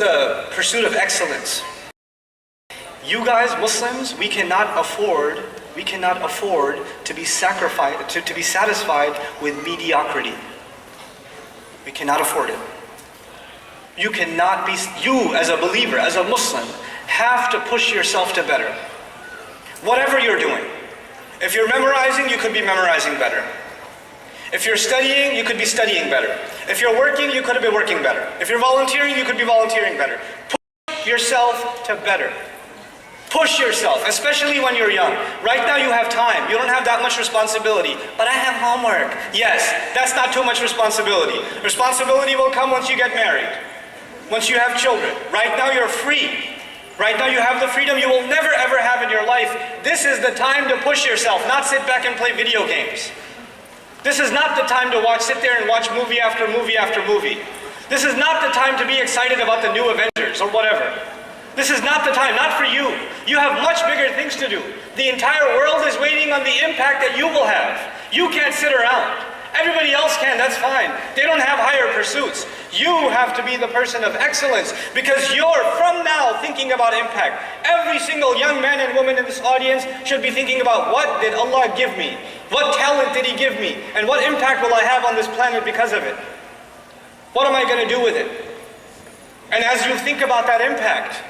the pursuit of excellence. You guys, Muslims, we cannot afford to be satisfied with mediocrity. We cannot afford it. You as a believer, as a Muslim, have to push yourself to better. Whatever you're doing. If you're memorizing, you could be memorizing better. If you're studying, you could be studying better. If you're working, you could be working better. If you're volunteering, you could be volunteering better. Push yourself to better. Push yourself, especially when you're young. Right now you have time. You don't have that much responsibility. But I have homework. Yes, that's not too much responsibility. Responsibility will come once you get married. Once you have children. Right now you're free. Right now you have the freedom you will never ever have in your life. This is the time to push yourself, not sit back and play video games. This is not the time to sit there and watch movie after movie after movie. This is not the time to be excited about the new Avengers or whatever. This is not the time, not for you. You have much bigger things to do. The entire world is waiting on the impact that you will have. You can't sit around. Everybody else can, that's fine. They don't have higher pursuits. You have to be the person of excellence because you're from now thinking about impact. Every single young man and woman in this audience should be thinking about what did Allah give me? What talent did He give me? And what impact will I have on this planet because of it? What am I going to do with it? And as you think about that impact,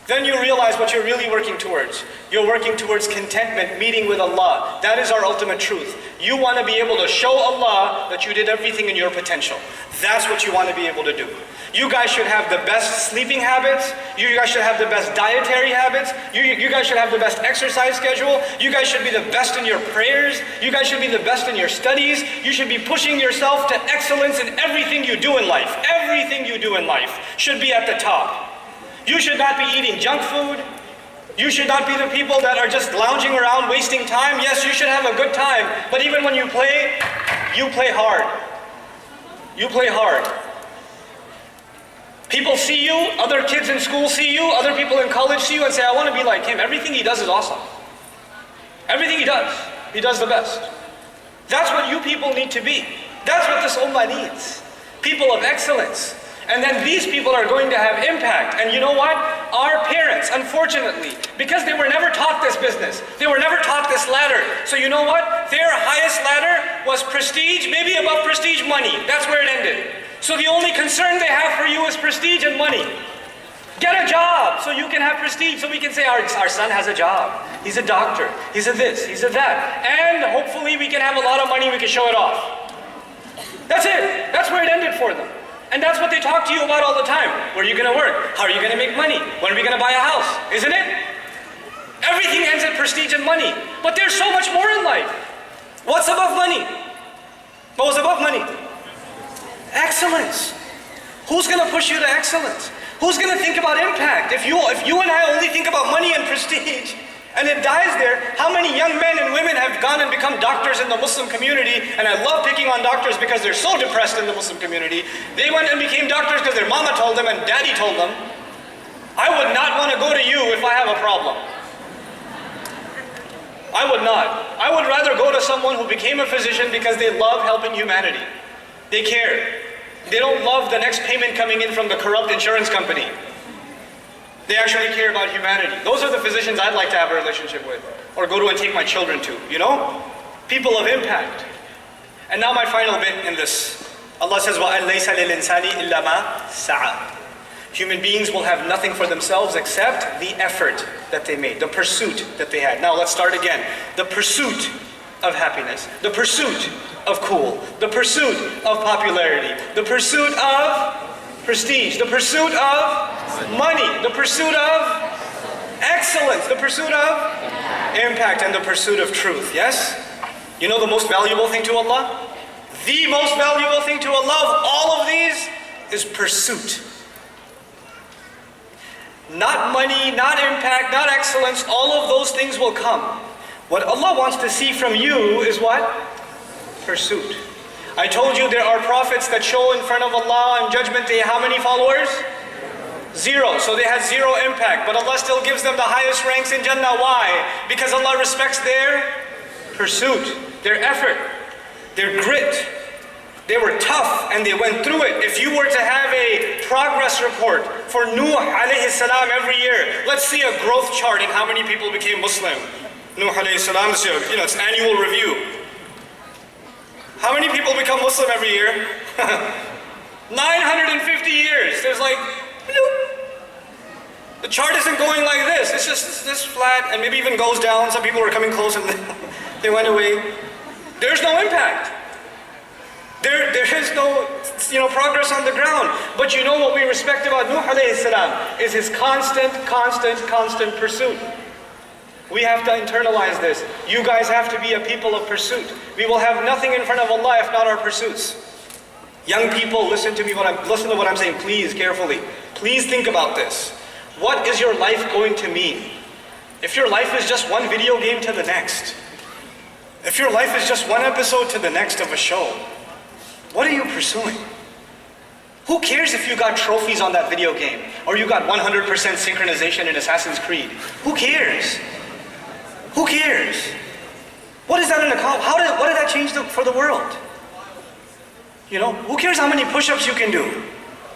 then you realize what you're really working towards. You're working towards contentment, meeting with Allah. That is our ultimate truth. You want to be able to show Allah that you did everything in your potential. That's what you want to be able to do. You guys should have the best sleeping habits. You guys should have the best dietary habits. You guys should have the best exercise schedule. You guys should be the best in your prayers. You guys should be the best in your studies. You should be pushing yourself to excellence in everything you do in life. Everything you do in life should be at the top. You should not be eating junk food. You should not be the people that are just lounging around wasting time. Yes, you should have a good time, but even when you play hard. You play hard. People see you, other kids in school see you, other people in college see you and say, I want to be like him. Everything he does is awesome. Everything he does the best. That's what you people need to be. That's what this ummah needs. People of excellence. And then these people are going to have impact. And you know what? Our parents, unfortunately, because they were never taught this business, they were never taught this ladder. So you know what? Their highest ladder was prestige, maybe above prestige, money. That's where it ended. So the only concern they have for you is prestige and money. Get a job so you can have prestige, so we can say our son has a job. He's a doctor. He's a this, he's a that. And hopefully we can have a lot of money, we can show it off. That's it. That's where it ended for them. And that's what they talk to you about all the time. Where are you going to work? How are you going to make money? When are we going to buy a house? Isn't it? Everything ends in prestige and money. But there's so much more in life. What's above money? What was above money? Excellence. Who's going to push you to excellence? Who's going to think about impact? If you and I only think about money and prestige, and it dies there, how many young men and women have gone and become doctors in the Muslim community? And I love picking on doctors because they're so depressed in the Muslim community. They went and became doctors because their mama told them and daddy told them. I would not want to go to you if I have a problem. I would not. I would rather go to someone who became a physician because they love helping humanity. They care. They don't love the next payment coming in from the corrupt insurance company. They actually care about humanity. Those are the physicians I'd like to have a relationship with, or go to and take my children to, you know? People of impact. And now my final bit in this. Allah says, وَأَن لَيْسَ لِلْإِنسَانِ إِلَّا مَا سَعَى. Human beings will have nothing for themselves except the effort that they made, the pursuit that they had. Now let's start again. The pursuit of happiness, the pursuit of cool, the pursuit of popularity, the pursuit of prestige, the pursuit of money, the pursuit of excellence, the pursuit of impact, and the pursuit of truth. Yes? You know the most valuable thing to Allah? The most valuable thing to Allah of all of these is pursuit. Not money, not impact, not excellence, all of those things will come. What Allah wants to see from you is what? Pursuit. I told you there are prophets that show in front of Allah on Judgment Day how many followers? 0. So they had 0 impact, but Allah still gives them the highest ranks in Jannah. Why? Because Allah respects their pursuit, their effort, their grit. They were tough and they went through it. If you were to have a progress report for Nuh alayhi salam every year, let's see a growth chart in how many people became Muslim. Nuh alayhi salam, it's annual review. How many people become Muslim every year? 950 years. There's like, the chart isn't going like this. It's just this flat and maybe even goes down. Some people are coming close and they went away. There's no impact. There is no progress on the ground. But you know what we respect about Nuh alayhi salam is his constant pursuit. We have to internalize this. You guys have to be a people of pursuit. We will have nothing in front of Allah if not our pursuits. Young people, listen to what I'm saying, please, carefully. Please think about this. What is your life going to mean? If your life is just one video game to the next, if your life is just one episode to the next of a show, what are you pursuing? Who cares if you got trophies on that video game, or you got 100% synchronization in Assassin's Creed? Who cares? Who cares? What is that in a call? What did that change for the world? Who cares how many push-ups you can do?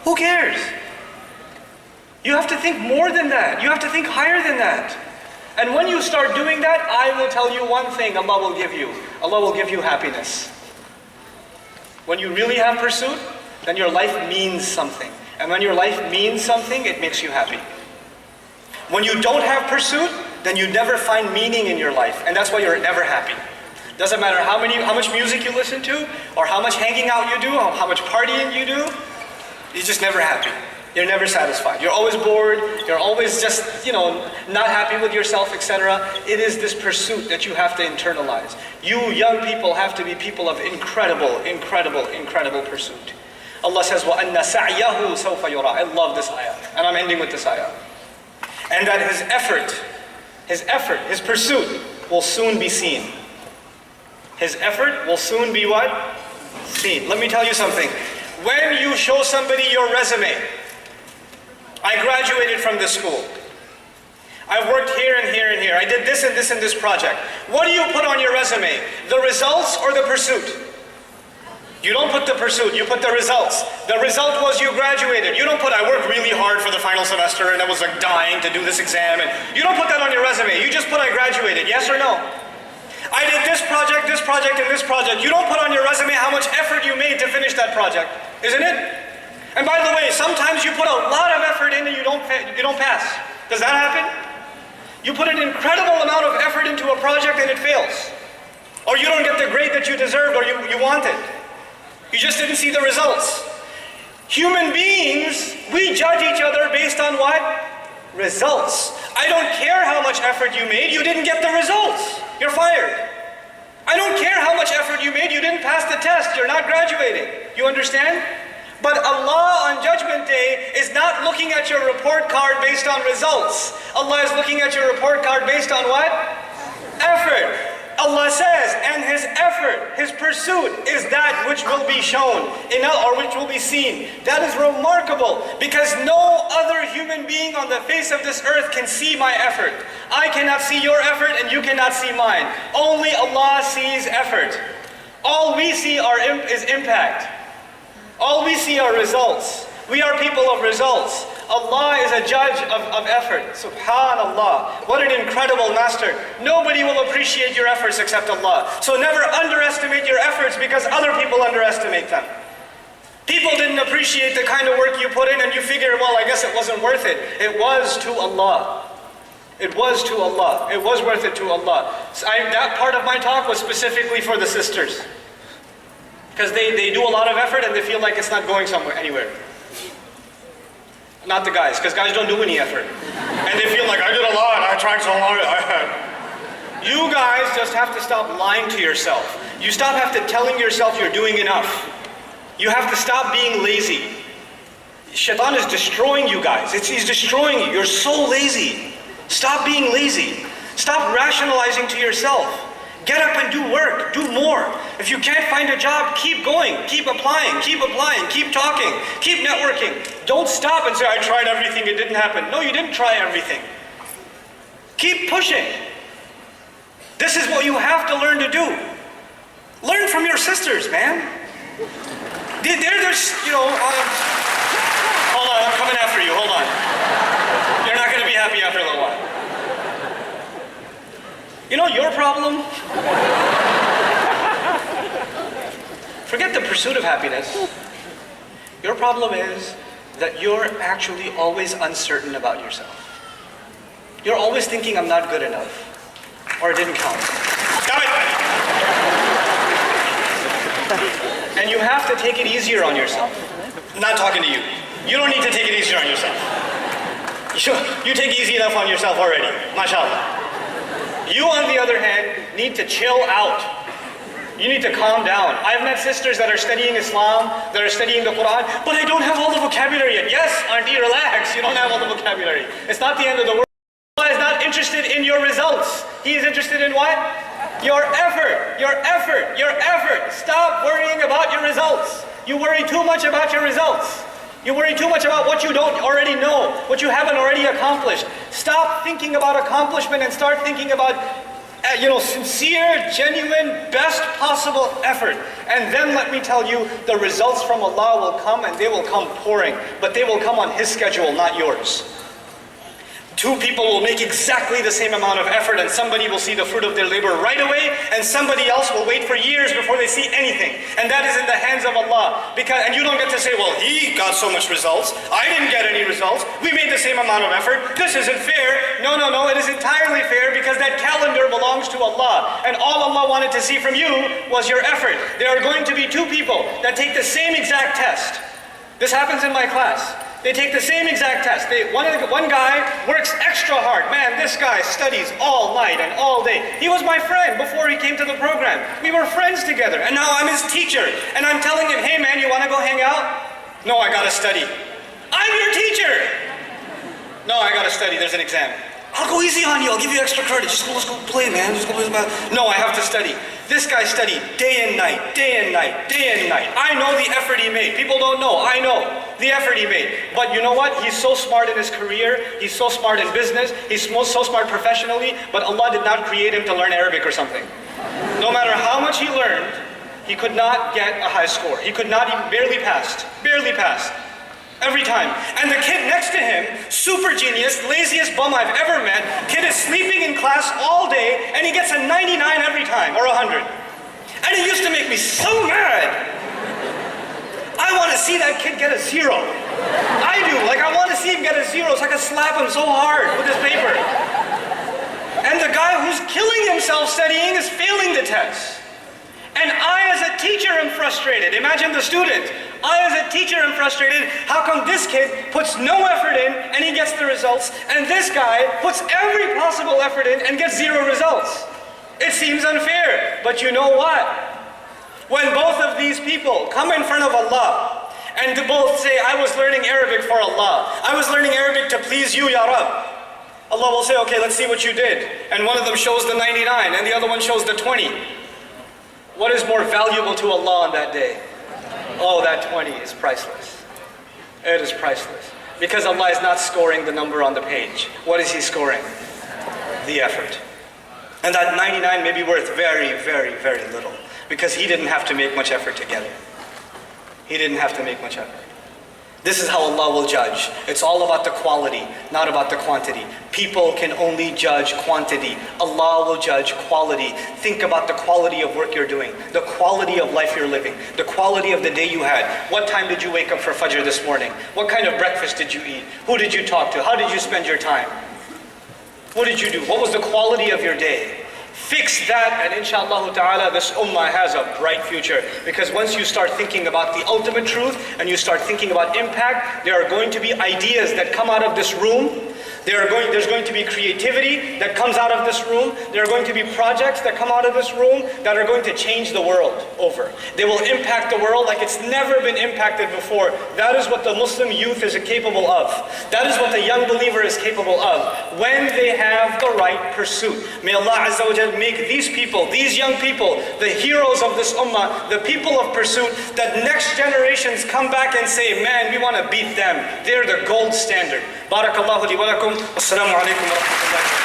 Who cares? You have to think more than that. You have to think higher than that. And when you start doing that, I will tell you one thing Allah will give you. Allah will give you happiness. When you really have pursuit, then your life means something. And when your life means something, it makes you happy. When you don't have pursuit, then you never find meaning in your life. And that's why you're never happy. Doesn't matter how much music you listen to, or how much hanging out you do, or how much partying you do, you're just never happy. You're never satisfied. You're always bored. You're always just, not happy with yourself, etc. It is this pursuit that you have to internalize. You young people have to be people of incredible pursuit. Allah says, وَأَنَّ سَعْيَهُ سَوْفَ يُرَى. I love this ayah. And I'm ending with this ayah. And that his pursuit will soon be seen. His effort will soon be what? Seen. Let me tell you something. When you show somebody your resume, I graduated from this school. I worked here and here and here. I did this and this and this project. What do you put on your resume? The results or the pursuit? You don't put the pursuit, you put the results. The result was you graduated. You don't put, I worked really hard for the final semester and I was like dying to do this exam. And you don't put that on your resume. You just put, I graduated. Yes or no? I did this project, and this project. You don't put on your resume how much effort you made to finish that project, isn't it? And by the way, sometimes you put a lot of effort in and you don't pass. Does that happen? You put an incredible amount of effort into a project and it fails. Or you don't get the grade that you deserved or you wanted. You just didn't see the results. Human beings, we judge each other based on what? Results. I don't care how much effort you made, you didn't get the results. You're fired. I don't care how much effort you made, you didn't pass the test, you're not graduating. You understand? But Allah on Judgment Day is not looking at your report card based on results. Allah is looking at your report card based on what? Effort. Allah says, and his effort, his pursuit is that which will be shown, or which will be seen. That is remarkable, because no other human being on the face of this earth can see my effort. I cannot see your effort and you cannot see mine. Only Allah sees effort. All we see is impact. All we see are results. We are people of results. Allah is a judge of effort. Subhanallah. What an incredible master. Nobody will appreciate your efforts except Allah. So never underestimate your efforts because other people underestimate them. People didn't appreciate the kind of work you put in and you figure, well, I guess it wasn't worth it. It was to Allah. It was to Allah. It was worth it to Allah. So that part of my talk was specifically for the sisters. Because they do a lot of effort and they feel like it's not going anywhere. Not the guys, because guys don't do any effort. And they feel like, I did a lot, I tried so hard. You guys just have to stop lying to yourself. You have to telling yourself you're doing enough. You have to stop being lazy. Shaitan is destroying you guys. He's destroying you. You're so lazy. Stop being lazy. Stop rationalizing to yourself. Get up and do work, do more. If you can't find a job, keep going, keep applying, keep talking, keep networking. Don't stop and say, I tried everything, it didn't happen. No, you didn't try everything. Keep pushing. This is what you have to learn to do. Learn from your sisters, man. They're just, hold on, I'm coming after you, hold on. You're not going to be happy after a little while. You know your problem? Forget the pursuit of happiness. Your problem is that you're actually always uncertain about yourself. You're always thinking, I'm not good enough, or it didn't count. Stop it! And you have to take it easier on yourself. I'm not talking to you. You don't need to take it easier on yourself. You take easy enough on yourself already, mashallah. You, on the other hand, need to chill out. You need to calm down. I've met sisters that are studying Islam, that are studying the Quran, but I don't have all the vocabulary yet. Yes, auntie, relax. You don't have all the vocabulary. It's not the end of the world. Allah is not interested in your results. He is interested in what? Your effort, your effort, your effort. Stop worrying about your results. You worry too much about your results. You worry too much about what you don't already know, what you haven't already accomplished. Stop thinking about accomplishment and start thinking about sincere, genuine, best possible effort. And then let me tell you, the results from Allah will come, and they will come pouring. But they will come on His schedule, not yours. Two people will make exactly the same amount of effort, and somebody will see the fruit of their labor right away, and somebody else will wait for years before they see anything. And that is in the hands of Allah. And you don't get to say, well, he got so much results, I didn't get any results, we made the same amount of effort, this isn't fair. No, it is entirely fair, because that calendar belongs to Allah. And all Allah wanted to see from you was your effort. There are going to be two people that take the same exact test. This happens in my class. They take the same exact test. One guy works extra hard. Man, this guy studies all night and all day. He was my friend before he came to the program. We were friends together, and now I'm his teacher. And I'm telling him, hey man, you want to go hang out? No, I got to study. I'm your teacher! No, I got to study. There's an exam. I'll go easy on you. I'll give you extra credit. Let's go play, man. Just go play. No, I have to study. This guy studied day and night, day and night, day and night. I know the effort he made. People don't know. I know the effort he made. But you know what? He's so smart in his career. He's so smart in business. He's so smart professionally. But Allah did not create him to learn Arabic or something. No matter how much he learned, he could not get a high score. He could not even, barely passed. Barely passed. Every time. And the kid next to him, super genius, laziest bum I've ever met, kid is sleeping in class all day, and he gets a 99 every time, or 100. And it used to make me so mad. I want to see that kid get a 0. I do. I want to see him get a 0 so I can slap him so hard with his paper. And the guy who's killing himself studying is failing the test. And I, as a teacher, am frustrated. Imagine the student. I, as a teacher, am frustrated. How come this kid puts no effort in and he gets the results, and this guy puts every possible effort in and gets 0 results? It seems unfair. But you know what? When both of these people come in front of Allah and to both say, I was learning Arabic for Allah, I was learning Arabic to please you, Ya Rab, Allah will say, okay, let's see what you did. And one of them shows the 99 and the other one shows the 20. What is more valuable to Allah on that day? Oh, that 20 is priceless. It is priceless. Because Allah is not scoring the number on the page. What is He scoring? The effort. And that 99 may be worth very, very, very little. Because he didn't have to make much effort to get it. He didn't have to make much effort. This is how Allah will judge. It's all about the quality, not about the quantity. People can only judge quantity. Allah will judge quality. Think about the quality of work you're doing, the quality of life you're living, the quality of the day you had. What time did you wake up for Fajr this morning? What kind of breakfast did you eat? Who did you talk to? How did you spend your time? What did you do? What was the quality of your day? Fix that, and inshallah ta'ala, this ummah has a bright future. Because once you start thinking about the ultimate truth, and you start thinking about impact, there are going to be ideas that come out of this room. There's going to be creativity that comes out of this room. There are going to be projects that come out of this room that are going to change the world over. They will impact the world like it's never been impacted before. That is what the Muslim youth is capable of. That is what the young believer is capable of when they have the right pursuit. May Allah Azza wa Jal make these people, these young people, the heroes of this ummah, the people of pursuit, that next generations come back and say, man, we want to beat them. They're the gold standard. Barakallahu li wa lakum. Wassalamu alaikum wa rahmatullahi wa barakatuh.